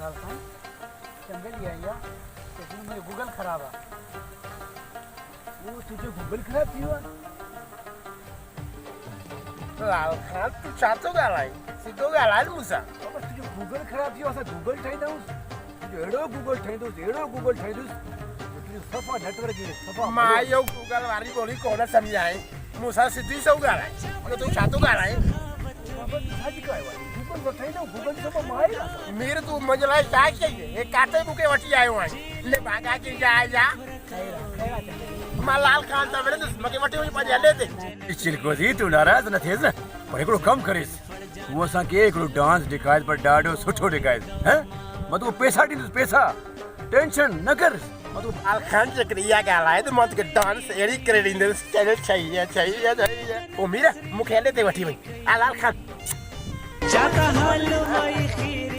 लाल खान जंगल ही आया तो मुझे गूगल खराब है वो तुझे गूगल खराब थी लाल खान तू चाहतो गालाय सीधो गालाय मुसा बाबा तुझे गूगल खराब थी असा गूगल ठाईंदा तुझे एड़ो गूगल ठाईंदो तुझे सफा नेटवर्क है सफा मायो गूगल वाली बोली कोना समझाए मुसा सीधी सो गालाय तो तू चाहतो गालाय बाबा आज काय वाली गूगल ठाईंदा गूगल सफा मायरा मेरे तू मंजला काय चाहिए एक काटे बुके वटी आयो है ले भागा के जा जा खैरा मां लाल खान ता मेरे मके वटी हुई पजे ले दे चिलकोजी तू नाराज न थियस पर एकड़ो कम करिस तू असा के एकड़ो डांस दिखाए पर डाडो सुठो दिखाए हैं मत वो पैसा दी पैसा टेंशन न कर तू लाल खान चक्रिया गालाय तो मत के डांस एडी क्रेडिंग चैनल चाहिए ओ मेरा मुखे ले दे वटी हुई आ लाल खान जाता हाल माई खीर